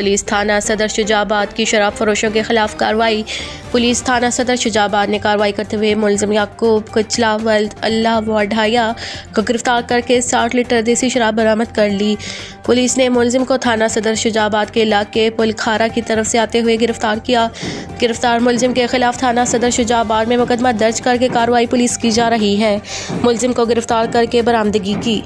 Police थाना सदर शुजाबाद की शराब फरोशों के खिलाफ कार्रवाई। पुलिस थाना सदर शुजाबाद ने कार्रवाई करते हुए मुलजिम याकूब कुचला वल्द अल्लाह वाढाया को गिरफ्तार करके 60 लीटर देसी शराब बरामद कर ली। पुलिस ने मुलजिम को थाना सदर शुजाबाद के इलाके पुलखारा की तरफ से आते हुए गिरफ्तार किया। गिरफ्तार मुलजिम के खिलाफ थाना सदर शुजाबाद में मुकदमा दर्ज करके कार्रवाई पुलिस की जा रही है। मुलजिम को गिरफ्तार करके बरामदगी की।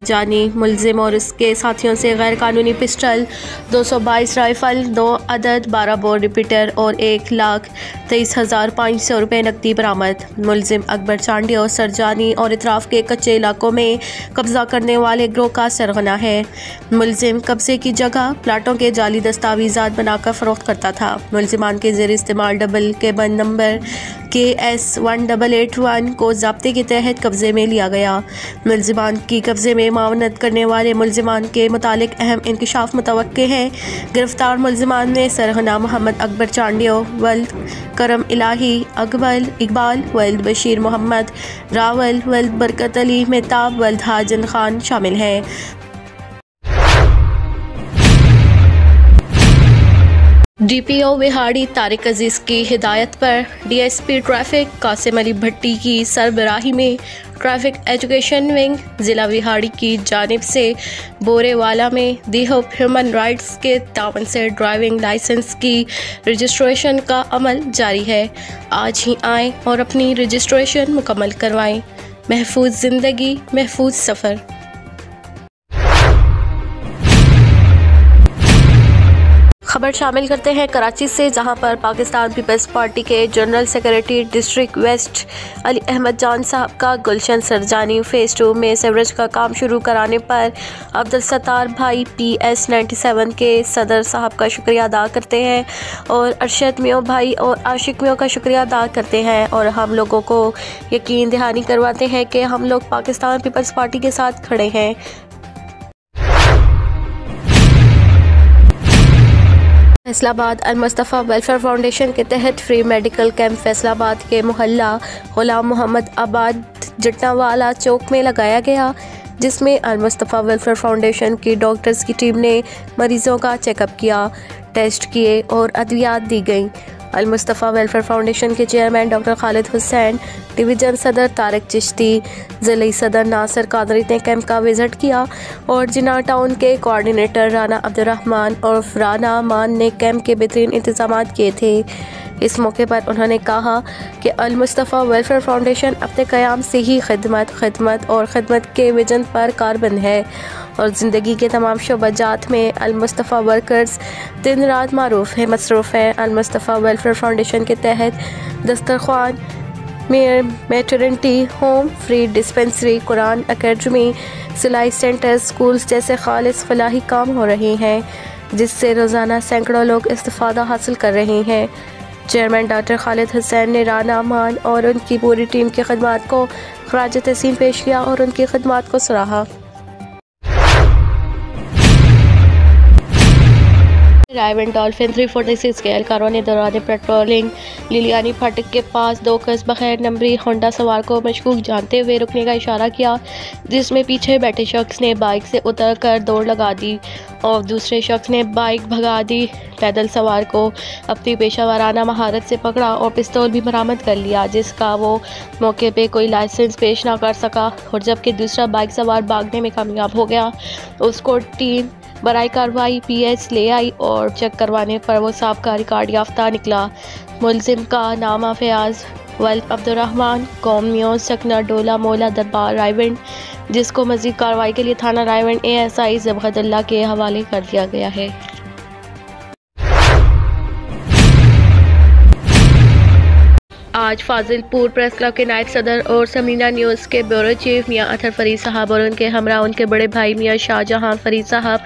जानी मुलजिम और उसके साथियों से गैर कानूनी पिस्टल, 222 राइफल, 2 अदद 12 बोर रिपीटर और 1,23,500 रुपये नकदी बरामद। मुलजिम अकबर चांडी और सरजानी और इतराफ़ के कच्चे इलाकों में कब्जा करने वाले गिरोह का सरगना है। मुलजिम कब्जे की जगह प्लाटों के जाली दस्तावेज़ात बनाकर फ़रोख्त करता था। मुलजिमान के ज़ेर इस्तेमाल डबल केबन नंबर KS 1881 को ज़ाब्ते के तहत कब्जे में लिया गया। मुलजिमान की कब्जे में मावनत करने वाले मुलजिमान के मुतालिक अहम इंकशाफ मुतवक्के हैं। गिरफ्तार मुलजिमान में सरगना मोहम्मद अकबर चांडियो वल्द करम इलाही, इकबाल वल्द बशीर मोहम्मद, रावल वल्द बरकत अली, मेहताब वल्द हाजन खान शामिल हैं। DPO विहाड़ी तारिक अजीज़ की हिदायत पर DSP ट्रैफिक कासिम अली भट्टी की सरबराही में ट्रैफिक एजुकेशन विंग ज़िला विहाड़ी की जानिब से बोरेवाला में दी होप ह्यूमन राइट्स के तावन से ड्राइविंग लाइसेंस की रजिस्ट्रेशन का अमल जारी है। आज ही आएँ और अपनी रजिस्ट्रेशन मुकम्मल करवाएँ। महफूज ज़िंदगी, महफूज सफ़र। खबर शामिल करते हैं कराची से, जहां पर पाकिस्तान पीपल्स पार्टी के general secretary district west Ali Ahmad Jan साहब का गुलशन सरजानी फ़ेज़ 2 में सीवरेज का काम शुरू कराने पर अब्दुल सत्तार भाई PS 97 के सदर साहब का शुक्रिया अदा करते हैं और अरशद मियाँ भाई और आशिक मियाँ का शुक्रिया अदा करते हैं और हम लोगों को यकीन दहानी करवाते हैं कि हम लोग पाकिस्तान पीपल्स पार्टी के साथ खड़े हैं। फैसलाबाद अल-मुस्तफ़ा वेलफेयर फाउंडेशन के तहत फ्री मेडिकल कैंप फैसलाबाद के मोहल्ला गुलाम मोहम्मद आबाद जट्टावाला चौक में लगाया गया, जिसमें अल-मुस्तफ़ा वेलफेयर फाउंडेशन की डॉक्टर्स की टीम ने मरीज़ों का चेकअप किया, टेस्ट किए और अद्वियात दी गई। अल-मुस्तफ़ा वेलफेयर फाउंडेशन के chairman doctor Khalid Hussain, division सदर तारिक चिश्ती, ज़िले सदर नासिर कादरी ने कैंप का विज़िट किया और जिना टाउन के कोऑर्डिनेटर राना अब्दुर्रहमान और राना मान ने कैंप के बेहतरीन इंतज़ाम किए थे। इस मौके पर उन्होंने कहा कि अल-मुस्तफ़ा वेलफेयर फाउंडेशन अपने क़याम से ही खिदमत और ख़िदमत के विजन पर कारबंद है और ज़िंदगी के तमाम शोबाजात में अल-मुस्तफ़ा वर्कर्स दिन रात मसरूफ़ हैं। अल-मुस्तफ़ा वेलफेयर फाउंडेशन के तहत दस्तरख्वान, maternity home, free dispensary, Quran academy, सिलाई सेंटर, स्कूल्स जैसे खालिस फलाही काम हो रहे हैं, जिससे रोज़ाना सैकड़ों लोग इस्तिफ़ादा हासिल कर रहे हैं। चेयरमैन डॉक्टर खालिद हुसैन ने राना मान और उनकी पूरी टीम की खिदमत को ख़राज तहसीन पेश किया और उनकी खिदमत को सराहा। रायवन डॉल्फिन 346 के एहलकारों ने दौरान पेट्रोलिंग लिलियानी फाटक के पास 2 कस बगैर नंबरी होंडा सवार को मशकूक जानते हुए रुकने का इशारा किया, जिसमें पीछे बैठे शख्स ने बाइक से उतरकर दौड़ लगा दी और दूसरे शख्स ने बाइक भगा दी। पैदल सवार को अपनी पेशावराना महारत से पकड़ा और पिस्तौल भी बरामद कर लिया, जिसका वो मौके पे कोई लाइसेंस पेश ना कर सका और जबकि दूसरा बाइक सवार भागने में कामयाब हो गया। उसको टीम बराए कार्रवाई PS ले आई और चेक करवाने पर वो साबका रिकॉर्ड याफ्ता निकला। मुलजिम का नामा फयाज वल्द अब्दुर्रहमान, कौम मियों, सकना डोला मोला दरबार रायवन, जिसको मज़ीद कार्रवाई के लिए थाना रायवन ASI ज़बगतुल्लाह के हवाले कर दिया गया है। आज फाजिलपुर प्रेस क्लब के नायब सदर और समीना न्यूज़ के ब्यूरो चीफ मियां अतर फरीद साहब और उनके हमरा उनके बड़े भाई मियां शाहजहां फरीद साहब,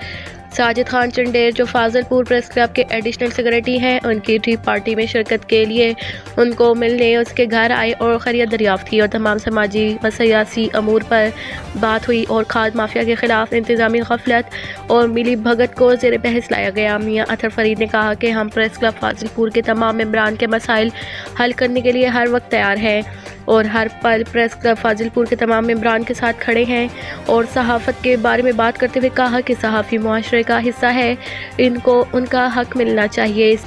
साजिद खान चंडेर जो फाजिलपुर प्रेस क्लब के एडिशनल सेक्रेटरी हैं, उनकी टी पार्टी में शिरकत के लिए उनको मिलने उसके घर आए और खैरियत दरियाफ्त की और तमाम समाजी व सियासी अमूर पर बात हुई और खाद माफिया के खिलाफ इंतजामी गफलत और मिली भगत को ज़ेर बहस लाया गया। मियां अतर फरीद ने कहा कि हम प्रेस क्लब फाजिलपुर के तमाम मेंबरान के मसाइल हल करने के लिए हर वक्त तैयार हैं। और हर पल प्रेस क्लब फाजिलपुर के तमाम मेंबरान के साथ खड़े हैं और सहाफ़त के बारे में बात करते हुए कहा कि सहाफ़ी मुआशरे का हिस्सा है, इनको उनका हक मिलना चाहिए।